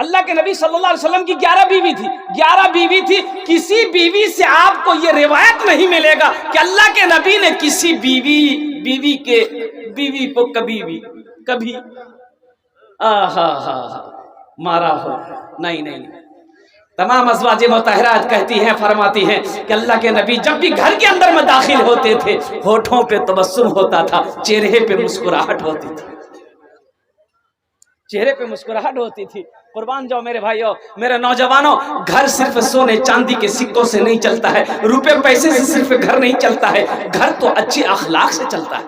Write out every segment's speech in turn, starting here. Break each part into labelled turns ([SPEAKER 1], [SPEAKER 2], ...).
[SPEAKER 1] اللہ کے نبی صلی اللہ علیہ وسلم کی 11 بیوی تھی، 11 بیوی تھی. کسی بیوی سے آپ کو یہ روایت نہیں ملے گا کہ اللہ کے نبی نے کسی بیوی کو کبھی مارا ہو. نہیں. تمام ازواج مطہرات کہتی ہیں، فرماتی ہیں کہ اللہ کے نبی جب بھی گھر کے اندر میں داخل ہوتے تھے ہونٹوں پہ تبسم ہوتا تھا، چہرے پہ مسکراہٹ ہوتی تھی، چہرے پہ مسکراہٹ ہوتی تھی. قربان جاؤ میرے بھائیو، میرے نوجوانوں، گھر صرف سونے چاندی کے سکوں سے نہیں چلتا ہے، روپے پیسے سے صرف گھر نہیں چلتا ہے. گھر تو اچھے اخلاق سے چلتا ہے،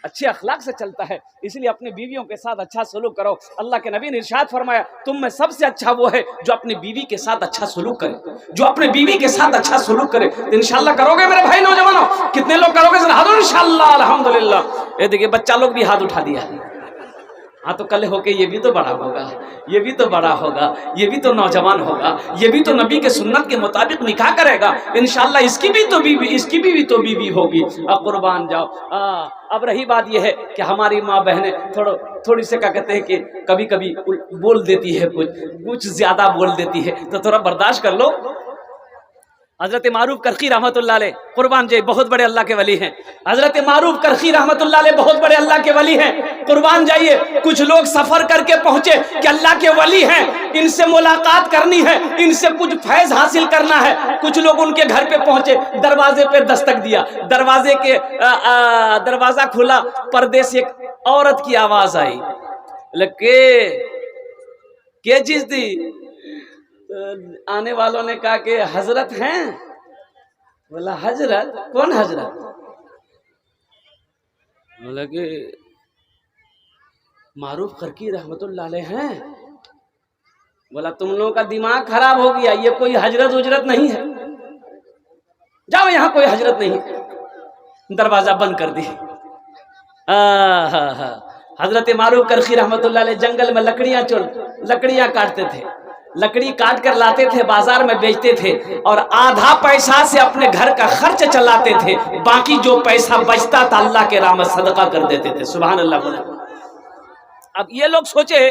[SPEAKER 1] اچھے اخلاق سے چلتا ہے. اس لیے اپنی بیویوں کے ساتھ اچھا سلوک کرو. اللہ کے نبی نے ارشاد فرمایا تم میں سب سے اچھا وہ ہے جو اپنی بیوی کے ساتھ اچھا سلوک کرے، جو اپنے بیوی کے ساتھ اچھا سلوک کرے. تو انشاءاللہ کرو گے میرے بھائی نوجوانوں؟ کتنے لوگ کرو گے؟ ذرا انشاءاللہ الحمدللہ. یہ دیکھیں بچہ لوگ بھی ہاتھ اٹھا دیا. ہاں تو کل ہو کے یہ بھی تو بڑا ہوگا، یہ بھی تو بڑا ہوگا، یہ بھی تو نوجوان ہوگا، یہ بھی تو نبی کے سنت کے مطابق نکاح کرے گا. انشاءاللہ اس کی بھی تو بیوی ہوگی. قربان جاؤ. اب رہی بات یہ ہے کہ ہماری ماں بہنیں تھوڑی سے کیا کہتے ہیں کہ کبھی کبھی بول دیتی ہے، کچھ زیادہ بول دیتی ہے، تو تھوڑا برداشت کر لو. حضرت معروف کرخی رحمت اللہ علیہ، قربان جائے، بہت بڑے اللہ کے ولی ہیں. حضرت معروف کرخی رحمت اللہ علیہ بہت بڑے اللہ کے ولی ہیں. قربان جائیے، کچھ لوگ سفر کر کے پہنچے کہ اللہ کے ولی ہیں، ان سے ملاقات کرنی ہے، ان سے کچھ فیض حاصل کرنا ہے. کچھ لوگ ان کے گھر پہ پہنچے، دروازے پہ دستک دیا، دروازہ کھلا، پردے سے ایک عورت کی آواز آئی. کیا چیز تھی؟ آنے والوں نے کہا کہ حضرت ہیں. بولا حضرت؟ کون حضرت؟ بولا کہ معروف کرخی رحمت اللہ علیہ ہیں. بولا تم لوگوں کا دماغ خراب ہو گیا، یہ کوئی حضرت اجرت نہیں ہے، جاؤ یہاں کوئی حضرت نہیں. دروازہ بند کر دی. حضرت معروف کرخی رحمت اللہ علیہ جنگل میں لکڑیاں کاٹتے تھے، لکڑی کاٹ کر لاتے تھے، بازار میں بیچتے تھے، اور آدھا پیسہ سے اپنے گھر کا خرچ چلاتے تھے، باقی جو پیسہ بچتا تھا اللہ کے راہ میں صدقہ کر دیتے تھے. سبحان اللہ بولے. اب یہ لوگ سوچے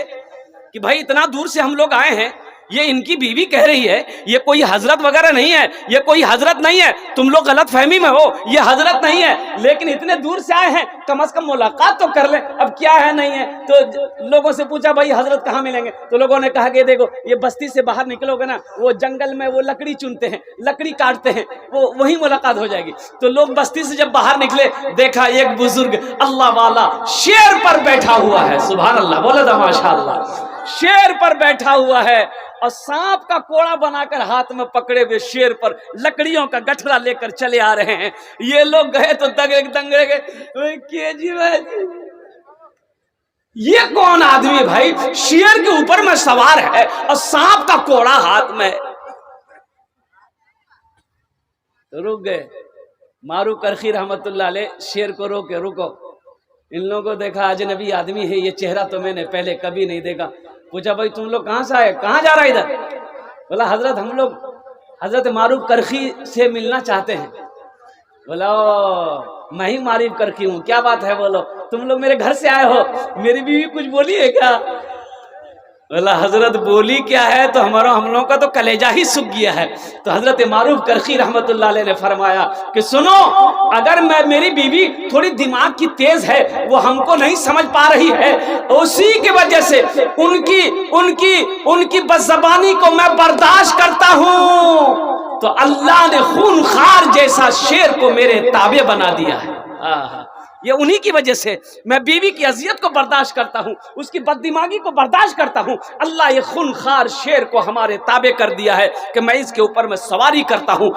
[SPEAKER 1] کہ بھائی اتنا دور سے ہم لوگ آئے ہیں، یہ ان کی بیوی کہہ رہی ہے یہ کوئی حضرت وغیرہ نہیں ہے، یہ کوئی حضرت نہیں ہے، تم لوگ غلط فہمی میں ہو، یہ حضرت نہیں ہے. لیکن اتنے دور سے آئے ہیں، کم از کم ملاقات تو کر لیں. اب کیا ہے نہیں ہے، تو لوگوں سے پوچھا بھائی حضرت کہاں ملیں گے؟ تو لوگوں نے کہا کہ دیکھو یہ بستی سے باہر نکلو گے نا، وہ جنگل میں وہ لکڑی چنتے ہیں، لکڑی کاٹتے ہیں، وہ وہی ملاقات ہو جائے گی. تو لوگ بستی سے جب باہر نکلے، دیکھا ایک بزرگ اللہ والا شیر پر بیٹھا ہوا ہے. سبحان اللہ بولے تھا ماشاء اللہ. شیر پر بیٹھا ہوا ہے اور سانپ کا کوڑا بنا کر ہاتھ میں پکڑے ہوئے شیر پر لکڑیوں کا گٹھڑا لے کر چلے آ رہے ہیں. یہ لوگ گئے تو دنگے گئے، یہ کون آدمی بھائی شیر کے اوپر میں سوار ہے اور سانپ کا کوڑا ہاتھ میں؟ رک گئے. معروف کرخی رحمت اللہ علیہ شیر کو روکے، رکو. ان لوگوں کو دیکھا اجنبی آدمی ہے، یہ چہرہ تو میں نے پہلے کبھی نہیں دیکھا. پوچھا بھائی تم لوگ کہاں سے آئے، کہاں جا رہا ہے ادھر؟ بولا حضرت ہم لوگ حضرت معروف کرخی سے ملنا چاہتے ہیں. بولا میں ہی معروف کرخی ہوں. کیا بات ہے؟ بولو تم لوگ میرے گھر سے آئے ہو، میری بیوی کچھ بولی ہے کیا؟ بولا حضرت بولی کیا ہے تو ہم لوگوں کا تو کلیجہ ہی سوکھ گیا ہے. تو حضرت معروف کرخی رحمت اللہ علیہ نے فرمایا کہ سنو، اگر میری بیوی تھوڑی دماغ کی تیز ہے، وہ ہم کو نہیں سمجھ پا رہی ہے، اسی کی وجہ سے ان کی بدزبانی کو میں برداشت کرتا ہوں، تو اللہ نے خونخوار جیسا شیر کو میرے تابع بنا دیا ہے. یہ انہی کی وجہ سے میں بیوی کی اذیت کو برداشت کرتا ہوں، اس کی بد دماغی کو برداشت کرتا ہوں. اللہ یہ خونخوار شیر کو ہمارے تابع کر دیا ہے کہ میں اس کے اوپر میں سواری کرتا ہوں.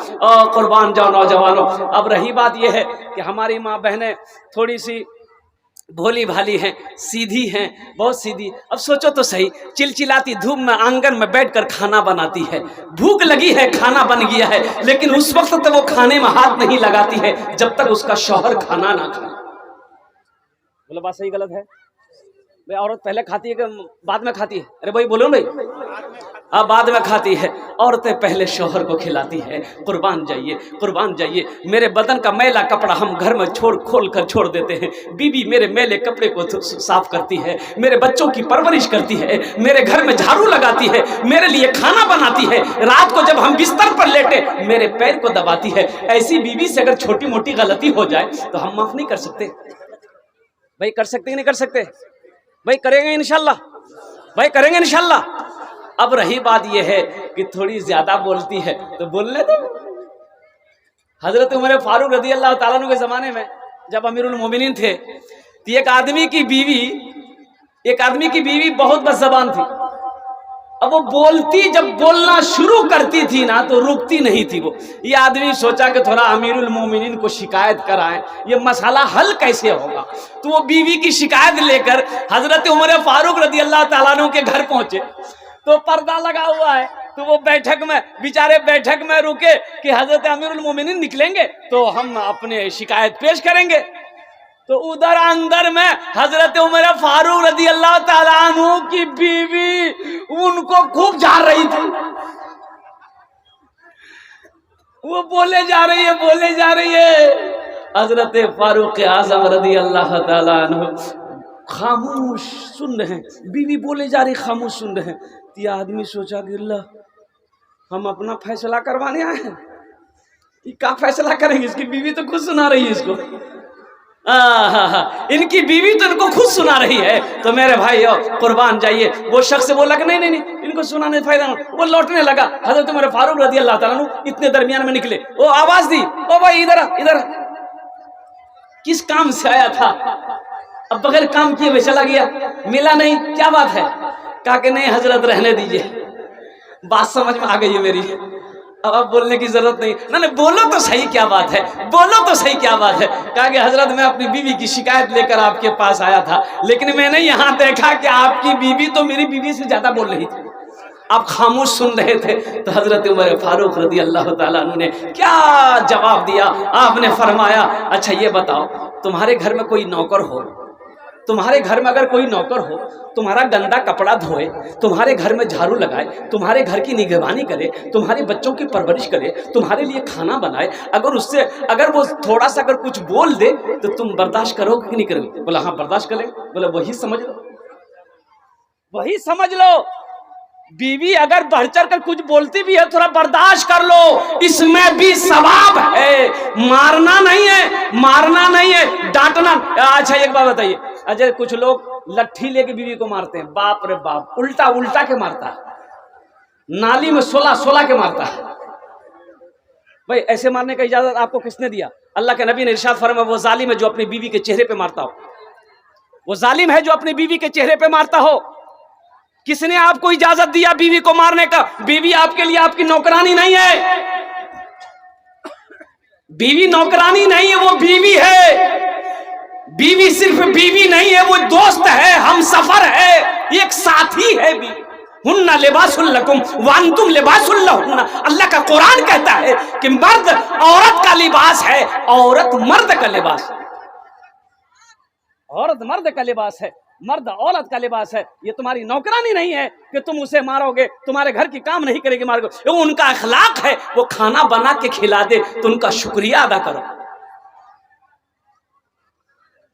[SPEAKER 1] قربان جاؤ نوجوانوں. اب رہی بات یہ ہے کہ ہماری ماں بہنیں تھوڑی سی بھولی بھالی ہیں، سیدھی ہیں، بہت سیدھی. اب سوچو تو صحیح، چلچلاتی دھوپ میں آنگن میں بیٹھ کر کھانا بناتی ہے، بھوک لگی ہے، کھانا بن گیا ہے، لیکن اس وقت تک وہ کھانے میں ہاتھ نہیں لگاتی ہے جب تک اس کا شوہر کھانا نہ کھائے. بولو بات صحیح غلط ہے؟ بھائی عورت پہلے کھاتی ہے کہ بعد میں کھاتی ہے؟ ارے بھائی بولو بھائی. اب بعد میں کھاتی ہے، عورتیں پہلے شوہر کو کھلاتی ہے۔ قربان جائیے، قربان جائیے، میرے بدن کا میلا کپڑا ہم گھر میں کھول کر چھوڑ دیتے ہیں، بیوی میرے میلے کپڑے کو صاف کرتی ہے، میرے بچوں کی پرورش کرتی ہے، میرے گھر میں جھاڑو لگاتی ہے، میرے لیے کھانا بناتی ہے، رات کو جب ہم بستر پر لیٹے میرے پیر کو دباتی ہے۔ ایسی بیوی سے اگر چھوٹی موٹی غلطی ہو جائے تو ہم معاف نہیں کر سکتے؟ بھائی کر سکتے کہ نہیں کر سکتے؟ بھائی کریں گے انشاءاللہ، بھائی کریں گے انشاءاللہ۔ اب رہی بات یہ ہے کہ تھوڑی زیادہ بولتی ہے تو بولنے دو۔ حضرت عمر فاروق رضی اللہ تعالیٰ عنہ کے زمانے میں جب امیر المومنین تھے تو ایک آدمی کی بیوی بہت بد زبان تھی۔ اب وہ بولتی، جب بولنا شروع کرتی تھی نا تو رکتی نہیں تھی وہ۔ یہ آدمی سوچا کہ تھوڑا امیر المومنین کو شکایت کرائیں، یہ مسئلہ حل کیسے ہوگا؟ تو وہ بیوی کی شکایت لے کر حضرت عمر فاروق رضی اللہ تعالیٰ عنہ کے گھر پہنچے تو پردہ لگا ہوا ہے، تو وہ بیٹھک میں رکے کہ حضرت امیر المومنین نکلیں گے تو ہم اپنے شکایت پیش کریں گے۔ تو ادھر اندر میں حضرت عمر فاروق رضی اللہ تعالیٰ عنہ کی بیوی ان کو خوب جھاڑ رہی تھی، وہ بولے جا رہی ہے۔ حضرت فاروق اعظم رضی اللہ تعالیٰ عنہ خاموش سن رہے ہیں، بیوی بولے جا رہی خاموش سن رہے ہیں۔ یہ آدمی سوچا کہ اللہ ہم اپنا فیصلہ کروانے آئے ہیں، یہ کیا فیصلہ کریں گے؟ اس کی بیوی تو خود سنا رہی ہے اس کو، ان کی بیوی تو ان کو خود سنا رہی ہے۔ تو میرے بھائی قربان جائیے، وہ شخص بولا کہ نہیں ان کو سنانے فائدہ نہیں، وہ لوٹنے لگا۔ حضرت عمر فاروق رضی اللہ تعالیٰ عنہ اتنے درمیان میں نکلے، وہ آواز دی، او بھائی ادھر کس کام سے آیا تھا؟ اب بغیر کام کیے ہوئے چلا گیا، ملا نہیں، کیا بات ہے؟ کہا کہ نہیں حضرت رہنے دیجئے، بات سمجھ میں آ گئی ہے میری، اب بولنے کی ضرورت نہیں۔ نہیں بولو تو صحیح کیا بات ہے، بولو تو صحیح کیا بات ہے۔ کہا کہ حضرت میں اپنی بیوی کی شکایت لے کر آپ کے پاس آیا تھا، لیکن میں نے یہاں دیکھا کہ آپ کی بیوی تو میری بیوی سے زیادہ بول رہی تھی، آپ خاموش سن رہے تھے۔ تو حضرت عمر فاروق رضی اللہ تعالیٰ عنہ نے کیا جواب دیا؟ آپ نے فرمایا اچھا یہ بتاؤ، تمہارے گھر میں کوئی نوکر ہو، تمہارے گھر میں اگر کوئی نوکر ہو، تمہارا گندا کپڑا دھوئے، تمہارے گھر میں جھاڑو لگائے، تمہارے گھر کی نگہبانی کرے، تمہارے بچوں کی پرورش کرے، تمہارے لیے کھانا بنائے، اگر وہ تھوڑا سا اگر کچھ بول دے تو تم برداشت کرو کہ نہیں کرو گے؟ بولا ہاں برداشت کریں۔ بولا وہی سمجھ لو بیوی اگر بڑھ چڑھ کر کچھ بولتی بھی ہے تھوڑا برداشت کر لو، اس میں بھی ثواب ہے، مارنا نہیں ہے، ڈانٹنا۔ اچھا ایک بات بتائیے، اچھا کچھ لوگ لٹھی لے کے بیوی کو مارتے ہیں، باپ رے باپ، الٹا کے مارتا ہے، نالی میں سولہ کے مارتا ہے۔ بھائی ایسے مارنے کا اجازت آپ کو کس نے دیا؟ اللہ کے نبی نے ارشاد فرمایا وہ ظالم ہے جو اپنی بیوی کے چہرے پہ مارتا ہو، وہ ظالم ہے جو اپنی بیوی کے چہرے پہ مارتا ہو۔ کس نے آپ کو اجازت دیا بیوی کو مارنے کا؟ بیوی آپ کے لیے آپ کی نوکرانی نہیں ہے، بیوی نوکرانی نہیں ہے، وہ بیوی ہے۔ بیوی صرف بیوی نہیں ہے، وہ دوست ہے، ہم سفر ہے، ایک ساتھی ہے بیوی۔ ہن لباس لکم وانتم لباس لہن، اللہ کا قرآن کہتا ہے کہ مرد عورت کا لباس ہے، عورت مرد کا لباس، عورت مرد کا لباس ہے، مرد عورت کا لباس ہے۔ یہ تمہاری نوکرانی نہیں ہے کہ تم اسے مارو گے، تمہارے گھر کی کام نہیں کرے گی مارو گے۔ وہ ان کا اخلاق ہے، وہ کھانا بنا کے کھلا دے تو ان کا شکریہ ادا کرو،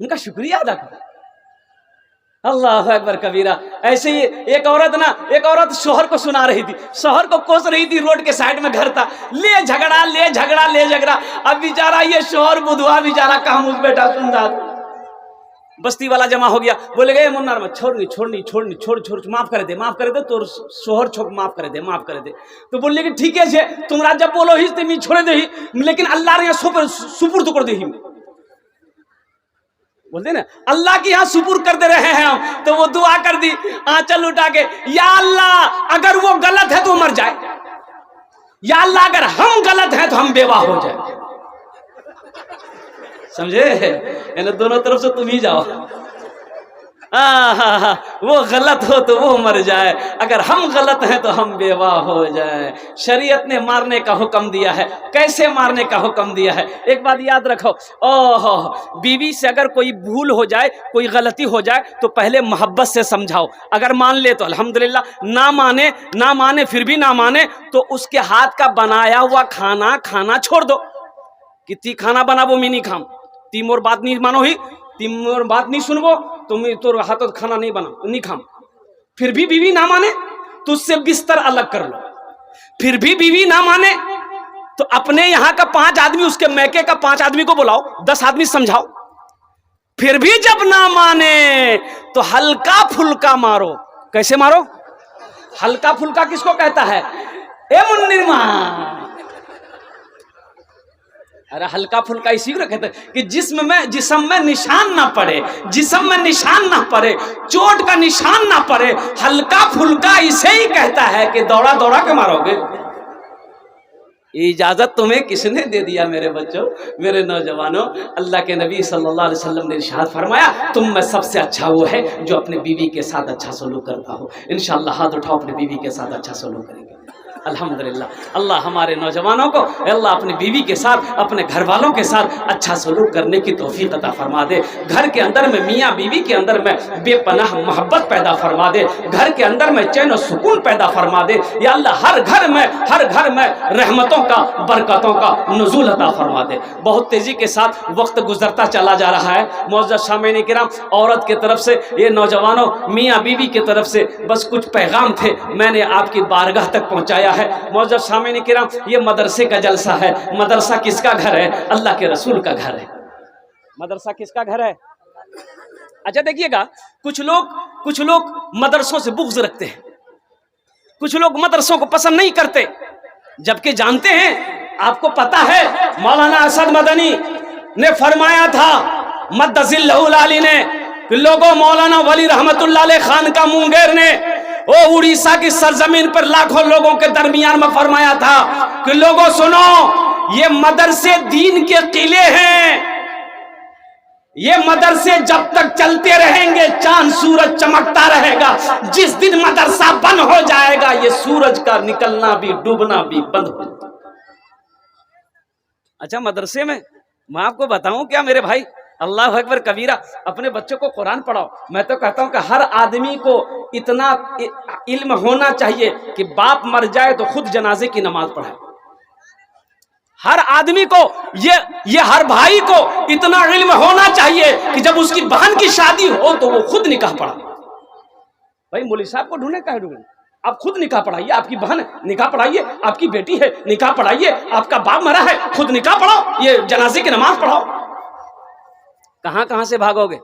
[SPEAKER 1] ان کا شکریہ ادا کرو۔ اللہ اکبر کبیرہ۔ ایسے ہی ایک عورت شوہر کو سنا رہی تھی، شوہر کو کوس رہی تھی، روڈ کے سائڈ میں گھر تھا، لے جھگڑا۔ اب بیچارہ یہ شوہر بدھوا بیچارہ کہاں مجھ بیٹا سن رہا تھا، بستی والا جمع ہو گیا، بولے گئے منار میں چھوڑ معاف کر دے تو شوہر معاف کر دے تو بولے کہ ٹھیک ہے تم جب بولو ہی تم چھوڑے دے ہی، لیکن اللہ نے سپرد کر دے ہی، بولتے نا اللہ کی یہاں سپر کر دے رہے ہیں ہم۔ تو وہ دعا کر دی آنچل اٹھا کے، یا اللہ اگر وہ غلط ہے تو مر جائے، یا اللہ اگر ہم غلط ہیں تو ہم بیوہ ہو جائے۔ سمجھے؟ یعنی دونوں طرف سے تم ہی جاؤ، وہ غلط ہو تو وہ مر جائے، اگر ہم غلط ہیں تو ہم بیوہ ہو جائیں۔ شریعت نے مارنے کا حکم دیا ہے، کیسے مارنے کا حکم دیا ہے؟ ایک بات یاد رکھو، بیوی سے اگر کوئی بھول ہو جائے، کوئی غلطی ہو جائے تو پہلے محبت سے سمجھاؤ، اگر مان لے تو الحمدللہ، نہ مانے پھر بھی نہ مانے تو اس کے ہاتھ کا بنایا ہوا کھانا چھوڑ دو، کتنی کھانا بنا وہ میں نہیں کھام، تیم اور بات نہیں مانو ہی، تم اور بات نہیں سنو، تم تو ہاتھوں کھانا نہیں بنا نہیں کھام، پھر بھی بیوی نہ مانے تو اس سے بستر الگ کر لو، پھر بھی بیوی نہ مانے تو اپنے یہاں کا 5 آدمی، اس کے میکے کا 5 آدمی کو بلاؤ، 10 آدمی سمجھاؤ، پھر بھی جب نہ مانے تو ہلکا پھلکا مارو۔ کیسے مارو؟ ہلکا پھلکا کس کو کہتا ہے؟ اے منیر ماں، ارے ہلکا پھلکا اسی کو کہتے ہیں کہ جسم میں نشان نہ پڑے، جسم میں نشان نہ پڑے، چوٹ کا نشان نہ پڑے، ہلکا پھلکا اسے ہی کہتا ہے کہ دوڑا کے مارو گے۔ اجازت تمہیں کس نے دے دیا میرے بچوں، میرے نوجوانوں؟ اللہ کے نبی صلی اللہ علیہ وسلم نے ارشاد فرمایا تم میں سب سے اچھا وہ ہے جو اپنے بیوی کے ساتھ اچھا سلوک کرتا ہو۔ انشاءاللہ ہاتھ اٹھاؤ، اپنے بیوی کے ساتھ اچھا سلوک کریں گے الحمدللہ۔ اللہ ہمارے نوجوانوں کو اللہ اپنی بیوی کے ساتھ، اپنے گھر والوں کے ساتھ اچھا سلوک کرنے کی توفیق عطا فرما دے، گھر کے اندر میں میاں بیوی کے اندر میں بے پناہ محبت پیدا فرما دے، گھر کے اندر میں چین و سکون پیدا فرما دے یا اللہ، ہر گھر میں رحمتوں کا، برکتوں کا نزول عطا فرما دے۔ بہت تیزی کے ساتھ وقت گزرتا چلا جا رہا ہے، معزز سامعین کرام، عورت کی طرف سے، یہ نوجوانوں میاں بیوی کی طرف سے بس کچھ پیغام تھے، میں نے آپ کی بارگاہ تک پہنچایا ہے۔ معزز سامعین کرام، یہ مدرسے کا جلسہ ہے۔ مدرسہ کس کا گھر ہے؟ اللہ کے رسول کا گھر ہے۔ مدرسہ کس کا گھر ہے؟ اچھا دیکھیے گا، کچھ لوگ مدرسوں سے بغض رکھتے ہیں، کچھ لوگ مدرسوں کو پسند نہیں کرتے، جبکہ جانتے ہیں، آپ کو پتا ہے مولانا اسد مدنی نے فرمایا تھا، مدذل العالی نے، کہ لوگوں، مولانا ولی رحمت اللہ علیہ خان کا مونگیر نے اڑیسہ کی سرزمین پر لاکھوں لوگوں کے درمیان میں فرمایا تھا کہ لوگوں سنو، یہ مدرسے دین کے قلعے ہیں، یہ مدرسے جب تک چلتے رہیں گے چاند سورج چمکتا رہے گا، جس دن مدرسہ بند ہو جائے گا یہ سورج کا نکلنا بھی ڈوبنا بھی بند ہو جائے گا۔ اچھا، مدرسے میں آپ کو بتاؤں کیا میرے بھائی، اللہ اکبر کبیرہ، اپنے بچوں کو قرآن پڑھاؤ۔ میں تو کہتا ہوں کہ ہر آدمی کو اتنا علم ہونا چاہیے کہ باپ مر جائے تو خود جنازے کی نماز پڑھائے۔ ہر آدمی کو یہ ہر بھائی کو اتنا علم ہونا چاہیے کہ جب اس کی بہن کی شادی ہو تو وہ خود نکاح پڑھا۔ بھائی مولوی صاحب کو ڈھونڈے کہاں ڈھونڈے؟ آپ خود نکاح پڑھائیے، آپ کی بہن نکاح پڑھائیے، آپ کی بیٹی ہے نکاح پڑھائیے، آپ کا باپ مرا ہے خود نکاح پڑھاؤ، یہ جنازے کی نماز پڑھاؤ۔ کہاں سے بھاگو گے؟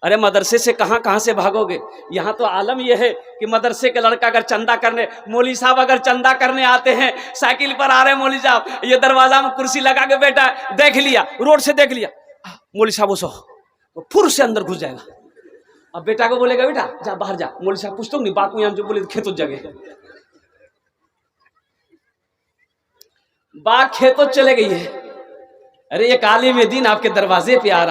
[SPEAKER 1] ارے مدرسے سے کہاں سے بھاگو گے؟ یہاں تو عالم یہ ہے کہ مدرسے کے لڑکا اگر چندہ کرنے، مولوی صاحب اگر چندہ کرنے آتے ہیں، سائیکل پر آ رہے ہیں مولوی صاحب، یہ دروازہ میں کرسی لگا کے بیٹھا ہے، دیکھ لیا، روڈ سے دیکھ لیا، مولوی صاحب اسو وہ پھر سے اندر گھس جائے گا۔ اب بیٹا کو بولے گا بیٹا جا باہر جا، مولوی صاحب پوچھتا ہوں نہیں، بات میں جو بولے کھیتوں جگہ، بات کھیتوں چلے گئی ہے۔ ارے ایک عالم دین آپ کے دروازے پہ آ رہا